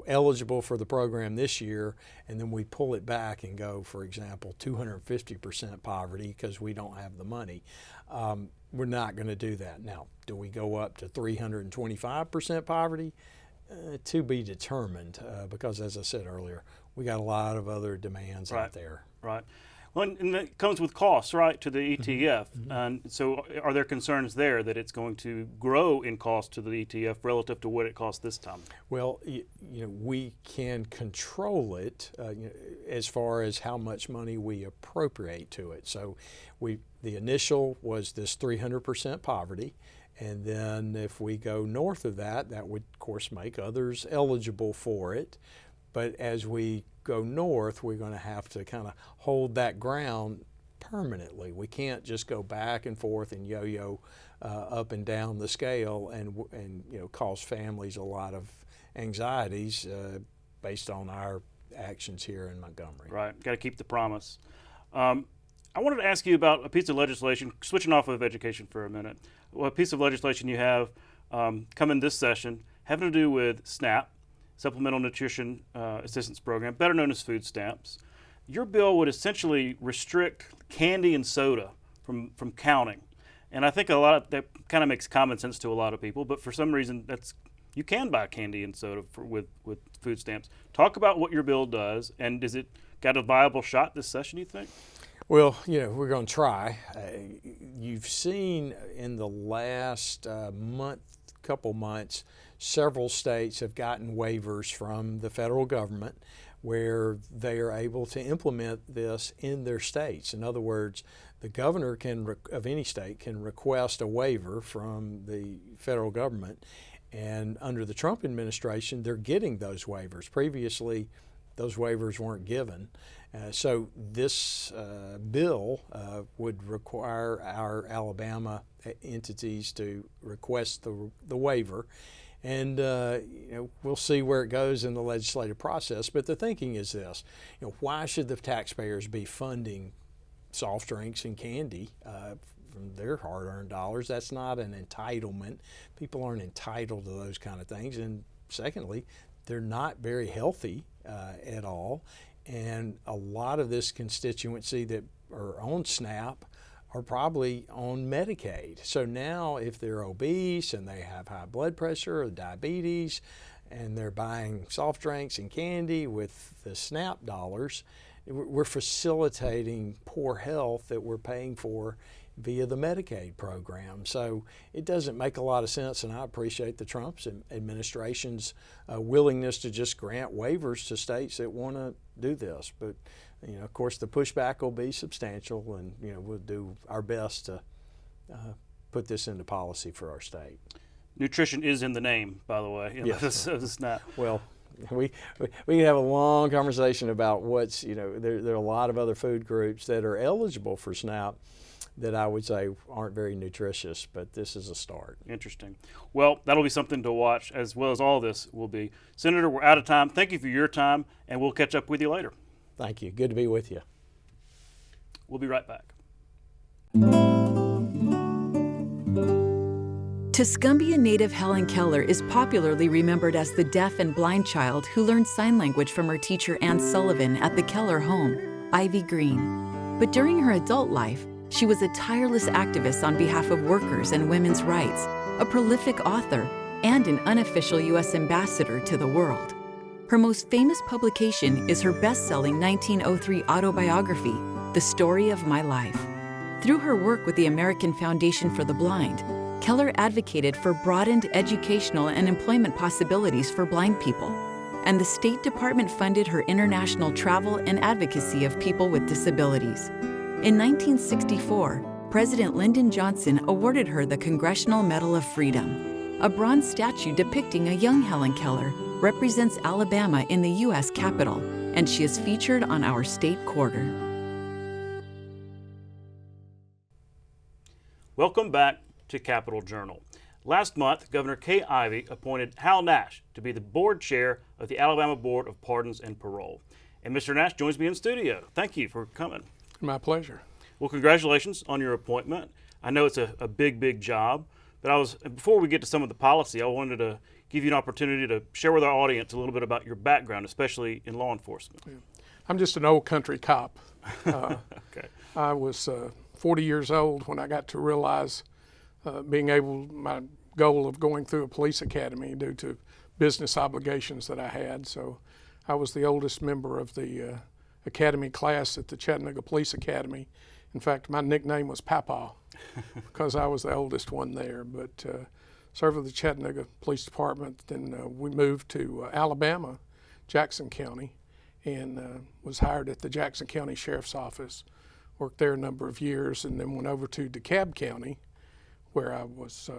Speaker 4: eligible for the program this year, and then we pull it back and go, for example, 250% poverty because we don't have the money. We're not going to do that. Now, do we go up to 325% poverty? To be determined, because as I said earlier, we got a lot of other demands out there.
Speaker 1: Right. Well, and that comes with costs, right, to the ETF. And so are there concerns there that it's going to grow in cost to the ETF relative to what it cost this time?
Speaker 4: Well, we can control it as far as how much money we appropriate to it. So the initial was this 300% poverty. And then if we go north of that, that would, of course, make others eligible for it. But as we go north, we're going to have to kind of hold that ground permanently. We can't just go back and forth and yo-yo up and down the scale and cause families a lot of anxieties based on our actions here in Montgomery.
Speaker 1: Right. Got to keep the promise. I wanted to ask you about a piece of legislation, switching off of education for a minute. Well, a piece of legislation you have coming this session having to do with SNAP, Supplemental Nutrition Assistance Program, better known as food stamps. Your bill would essentially restrict candy and soda from counting. And I think that kind of makes common sense to a lot of people, but for some reason you can buy candy and soda with food stamps. Talk about what your bill does, and is it got a viable shot this session, you think?
Speaker 4: Well, we're going to try. You've seen in the last couple months, several states have gotten waivers from the federal government where they are able to implement this in their states. In other words, the governor of any state can request a waiver from the federal government, and under the Trump administration, they're getting those waivers. Previously, those waivers weren't given. So this bill would require our Alabama entities to request the waiver, and we'll see where it goes in the legislative process. But the thinking is this: why should the taxpayers be funding soft drinks and candy from their hard-earned dollars? That's not an entitlement. People aren't entitled to those kind of things. And secondly, they're not very healthy at all. And a lot of this constituency that are on SNAP are probably on Medicaid. So now if they're obese and they have high blood pressure or diabetes and they're buying soft drinks and candy with the SNAP dollars, we're facilitating poor health that we're paying for via the Medicaid program. So it doesn't make a lot of sense, and I appreciate the Trump administration's willingness to just grant waivers to states that want to do this. But of course, the pushback will be substantial, and we'll do our best to put this into policy for our state.
Speaker 1: Nutrition is in the name, by the way.
Speaker 4: Yes.
Speaker 1: It's not.
Speaker 4: Well, we can have a long conversation about what's there are a lot of other food groups that are eligible for SNAP that I would say aren't very nutritious, but this is a start.
Speaker 1: Interesting. Well, that'll be something to watch, as well as all this will be. Senator, we're out of time. Thank you for your time, and we'll catch up with you later.
Speaker 4: Thank you. Good to be with you.
Speaker 1: We'll be right back.
Speaker 5: Tuscumbia native Helen Keller is popularly remembered as the deaf and blind child who learned sign language from her teacher Ann Sullivan at the Keller home, Ivy Green. But during her adult life, she was a tireless activist on behalf of workers and women's rights, a prolific author, and an unofficial U.S. ambassador to the world. Her most famous publication is her best-selling 1903 autobiography, The Story of My Life. Through her work with the American Foundation for the Blind, Keller advocated for broadened educational and employment possibilities for blind people, and the State Department funded her international travel and advocacy of people with disabilities. In 1964, President Lyndon Johnson awarded her the Congressional Medal of Freedom. A bronze statue depicting a young Helen Keller represents Alabama in the U.S. Capitol, and she is featured on our state quarter.
Speaker 1: Welcome back to Capitol Journal. Last month, Governor Kay Ivey appointed Hal Nash to be the board chair of the Alabama Board of Pardons and Parole. And Mr. Nash joins me in studio. Thank you for coming.
Speaker 7: My pleasure.
Speaker 1: Well, congratulations on your appointment. I know it's a big job, but before we get to some of the policy, I wanted to give you an opportunity to share with our audience a little bit about your background, especially in law enforcement.
Speaker 7: Yeah. I'm just an old country cop.
Speaker 1: Okay.
Speaker 7: I was 40 years old when I got to realize my goal of going through a police academy due to business obligations that I had. So I was the oldest member of the academy class at the Chattanooga Police Academy. In fact, my nickname was Papa because I was the oldest one there. But served with the Chattanooga Police Department. Then we moved to Alabama, Jackson County, and was hired at the Jackson County Sheriff's Office. Worked there a number of years, and then went over to DeKalb County, where I was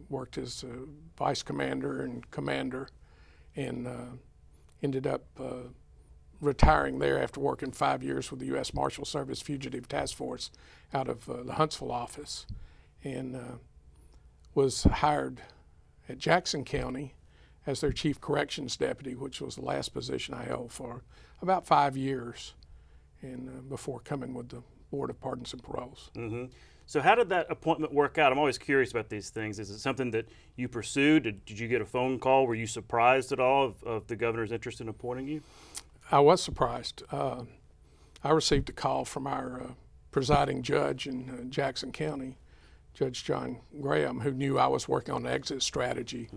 Speaker 7: worked as vice commander and commander, and ended up retiring there after working 5 years with the U.S. Marshal Service Fugitive Task Force out of the Huntsville office, and was hired at Jackson County as their chief corrections deputy, which was the last position I held for about 5 years, and before coming with the Board of Pardons and Paroles.
Speaker 1: Mm-hmm. So how did that appointment work out? I'm always curious about these things. Is it something that you pursued? Did you get a phone call? Were you surprised at all of the governor's interest in appointing you?
Speaker 7: I was surprised. I received a call from our presiding judge in Jackson County, Judge John Graham, who knew I was working on an exit strategy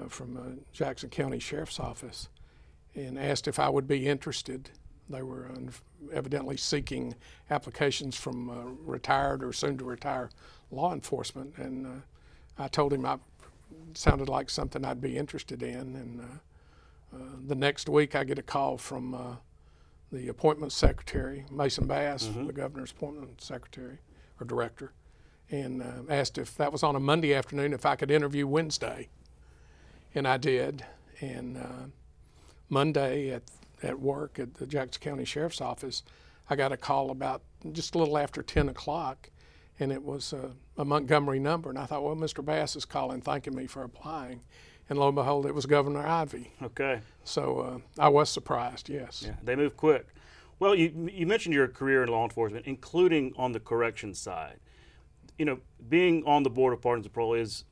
Speaker 7: from Jackson County Sheriff's Office, and asked if I would be interested. They were evidently seeking applications from retired or soon-to-retire law enforcement, and I told him it sounded like something I'd be interested in. And the next week I get a call from the appointment secretary, Mason Bass, the governor's appointment secretary or director, and asked if that was on a Monday afternoon if I could interview Wednesday. And I did. And Monday at work at the Jackson County Sheriff's Office, I got a call about just a little after 10 o'clock, and it was a Montgomery number. And I thought, well, Mr. Bass is calling thanking me for applying. And lo and behold, it was Governor Ivey.
Speaker 1: Okay.
Speaker 7: So I was surprised, yes.
Speaker 1: Yeah, they move quick. Well, you mentioned your career in law enforcement, including on the corrections side. You know, being on the Board of Pardons and Parole is,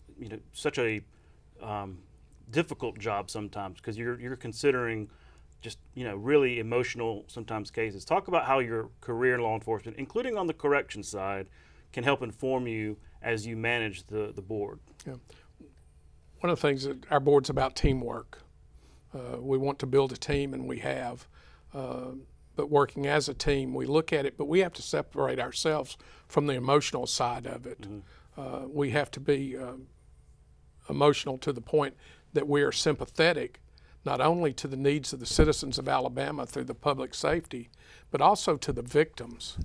Speaker 1: such a difficult job sometimes because you're considering just, really emotional sometimes cases. Talk about how your career in law enforcement, including on the corrections side, can help inform you as you manage the board.
Speaker 7: Yeah. One of the things that our board's about teamwork. We want to build a team, and we have. But working as a team, we look at it, but we have to separate ourselves from the emotional side of it. We have to be emotional to the point that we are sympathetic not only to the needs of the citizens of Alabama through the public safety, but also to the victims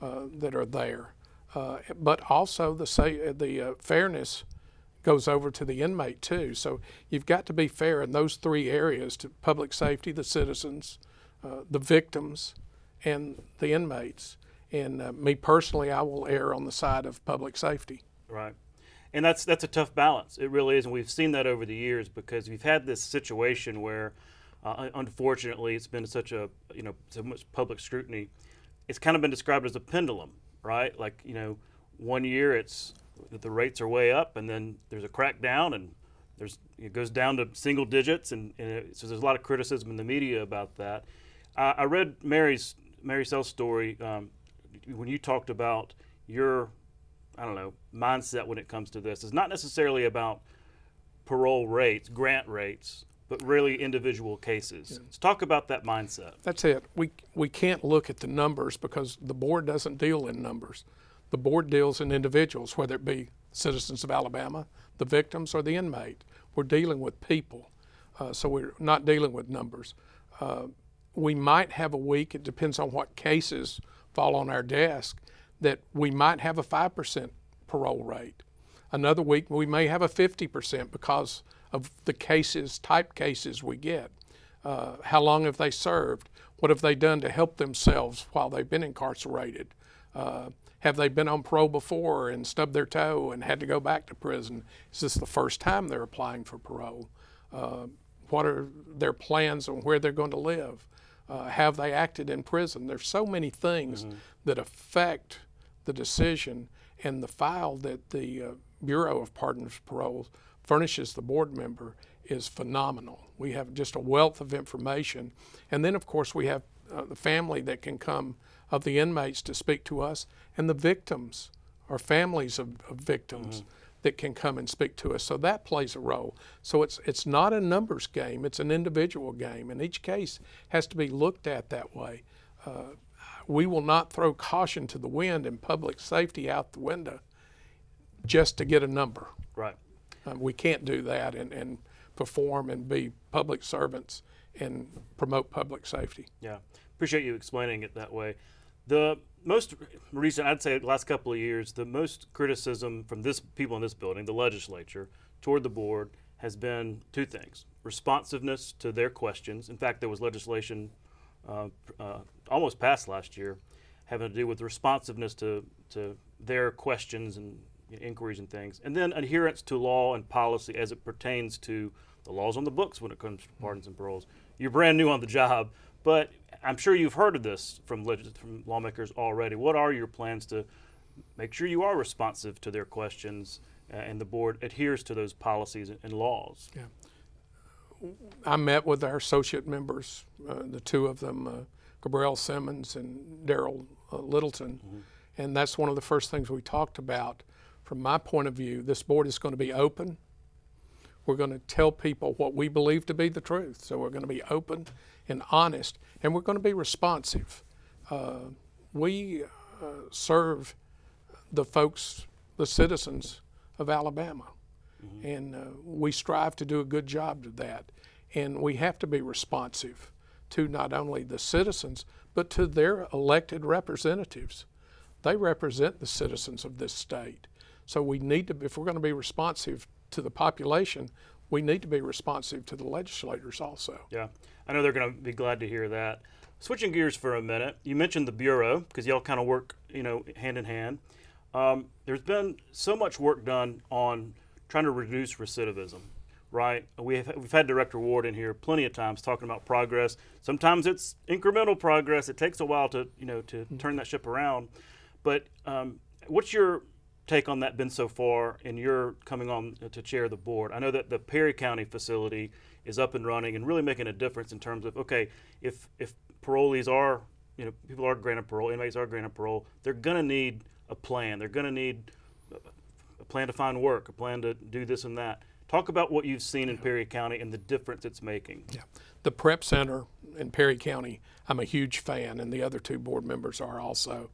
Speaker 7: that are there. But also the fairness goes over to the inmate too. So you've got to be fair in those three areas: to public safety, the citizens, the victims, and the inmates. And me personally, I will err on the side of public safety.
Speaker 1: Right. And that's a tough balance. It really is, and we've seen that over the years because we've had this situation where, unfortunately, it's been such so much public scrutiny. It's kind of been described as a pendulum, right? Like, 1 year the rates are way up, and then there's a crackdown, and it goes down to single digits, and so there's a lot of criticism in the media about that. I read Mary Sell's story when you talked about your mindset when it comes to this. It's not necessarily about parole rates, grant rates, but really individual cases. Yeah. Let's talk about that mindset.
Speaker 7: That's it. We can't look at the numbers because the board doesn't deal in numbers. The board deals in individuals, whether it be citizens of Alabama, the victims, or the inmate. We're dealing with people, so we're not dealing with numbers. We might have a week, it depends on what cases fall on our desk, that we might have a 5% parole rate. Another week we may have a 50% because of the type cases we get. How long have they served? What have they done to help themselves while they've been incarcerated? Have they been on parole before and stubbed their toe and had to go back to prison? Is this the first time they're applying for parole? What are their plans on where they're going to live? Have they acted in prison? There's so many things that affect the decision, and the file that the Bureau of Pardons Parole furnishes the board member is phenomenal. We have just a wealth of information. And then, of course, we have the family that can come of the inmates to speak to us, and the victims or families of victims that can come and speak to us. So that plays a role. So it's not a numbers game, it's an individual game, and each case has to be looked at that way. We will not throw caution to the wind and public safety out the window just to get a number.
Speaker 1: Right.
Speaker 7: We can't do that and perform and be public servants and promote public safety.
Speaker 1: Yeah, appreciate you explaining it that way. The most recent, I'd say the last couple of years, the most criticism from people in this building, the legislature, toward the board has been two things: responsiveness to their questions. In fact, there was legislation almost passed last year having to do with responsiveness to their questions and inquiries and things, and then adherence to law and policy as it pertains to the laws on the books when it comes to pardons and paroles. You're brand new on the job, but I'm sure you've heard of this from lawmakers already. What are your plans to make sure you are responsive to their questions and the board adheres to those policies and laws?
Speaker 7: Yeah. I met with our associate members, the two of them, Gabrielle Simmons and Daryl Littleton, and that's one of the first things we talked about. From my point of view, this board is going to be open. We're going to tell people what we believe to be the truth. So we're going to be open and honest, and we're going to be responsive. We serve the folks, the citizens of Alabama, and we strive to do a good job of that. And we have to be responsive to not only the citizens, but to their elected representatives. They represent the citizens of this state. So we need to, if we're going to be responsive to the population, we need to be responsive to the legislators also.
Speaker 1: Yeah, I know they're going to be glad to hear that. Switching gears for a minute, you mentioned the Bureau, because y'all kind of work, hand in hand. There's been so much work done on trying to reduce recidivism, right? We've had Director Ward in here plenty of times talking about progress. Sometimes it's incremental progress. It takes a while to turn that ship around. But what's your take on that been so far, and you're coming on to chair the board? I know that the Perry County facility is up and running and really making a difference in terms of, okay, if parolees are, people are granted parole, inmates are granted parole, they're going to need a plan. They're going to need a plan to find work, a plan to do this and that. Talk about what you've seen in Perry County and the difference it's making.
Speaker 7: Yeah, the Prep Center in Perry County, I'm a huge fan, and the other two board members are also.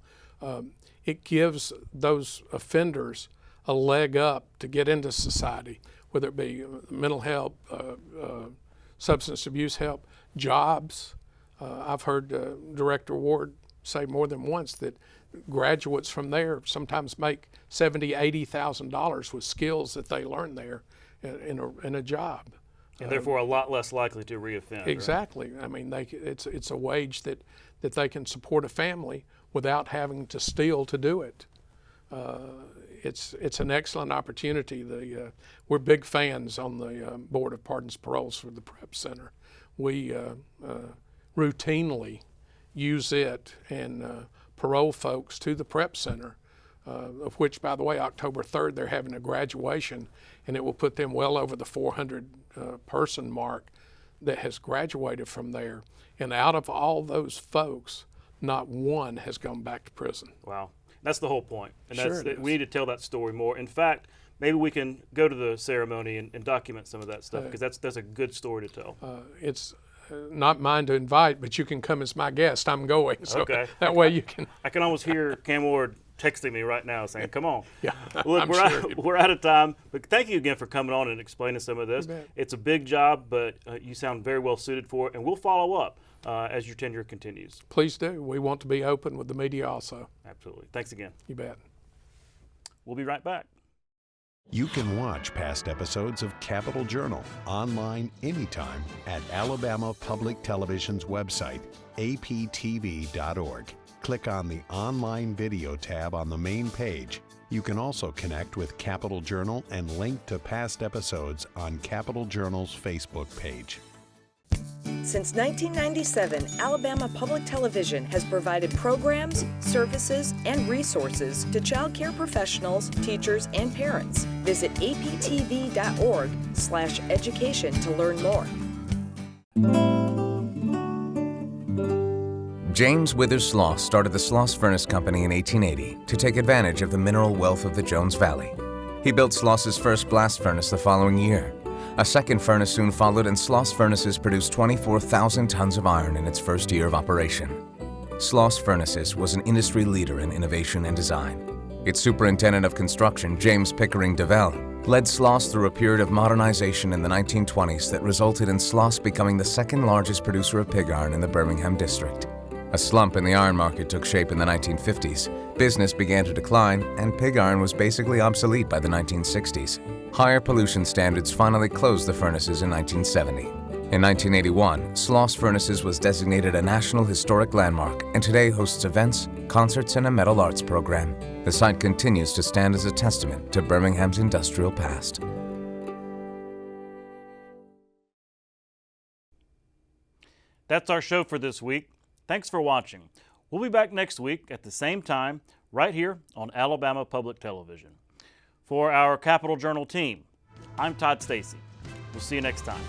Speaker 7: It gives those offenders a leg up to get into society, whether it be mental help, substance abuse help, jobs. I've heard Director Ward say more than once that graduates from there sometimes make $70,000, $80,000 with skills that they learn there in a job.
Speaker 1: And therefore a lot less likely to reoffend.
Speaker 7: Exactly.
Speaker 1: Right?
Speaker 7: I mean, it's a wage that they can support a family without having to steal to do it. It's an excellent opportunity. We're big fans on the Board of Pardons Paroles for the Prep Center. We routinely use it and parole folks to the Prep Center, of which, by the way, October 3rd, they're having a graduation, and it will put them well over the 400 person mark that has graduated from there. And out of all those folks, not one has gone back to prison.
Speaker 1: Wow. That's the whole point. And
Speaker 7: Sure
Speaker 1: we need to tell that story more. In fact, maybe we can go to the ceremony and document some of that stuff, because that's a good story to tell.
Speaker 7: It's not mine to invite, but you can come as my guest. I'm going. So
Speaker 1: okay.
Speaker 7: That way you can.
Speaker 1: I can almost hear Cam Ward texting me right now saying, come on.
Speaker 7: Yeah,
Speaker 1: Look, we're out of time, but thank you again for coming on and explaining some of this. It's a big job, but you sound very well suited for it, and we'll follow up as your tenure continues.
Speaker 7: Please do. We want to be open with the media also.
Speaker 1: Absolutely. Thanks again.
Speaker 7: You bet.
Speaker 1: We'll be right back.
Speaker 21: You can watch past episodes of Capitol Journal online anytime at Alabama Public Television's website, aptv.org. Click on the Online Video tab on the main page. You can also connect with Capitol Journal and link to past episodes on Capitol Journal's Facebook page.
Speaker 2: Since 1997, Alabama Public Television has provided programs, services, and resources to child care professionals, teachers, and parents. Visit aptv.org/education to learn more.
Speaker 22: James Withers Sloss started the Sloss Furnace Company in 1880 to take advantage of the mineral wealth of the Jones Valley. He built Sloss's first blast furnace the following year. A second furnace soon followed, and Sloss Furnaces produced 24,000 tons of iron in its first year of operation. Sloss Furnaces was an industry leader in innovation and design. Its superintendent of construction, James Pickering DeVell, led Sloss through a period of modernization in the 1920s that resulted in Sloss becoming the second largest producer of pig iron in the Birmingham district. A slump in the iron market took shape in the 1950s. Business began to decline, and pig iron was basically obsolete by the 1960s. Higher pollution standards finally closed the furnaces in 1970. In 1981, Sloss Furnaces was designated a National Historic Landmark and today hosts events, concerts, and a metal arts program. The site continues to stand as a testament to Birmingham's industrial past.
Speaker 1: That's our show for this week. Thanks for watching. We'll be back next week at the same time, right here on Alabama Public Television. For our Capitol Journal team, I'm Todd Stacy. We'll see you next time.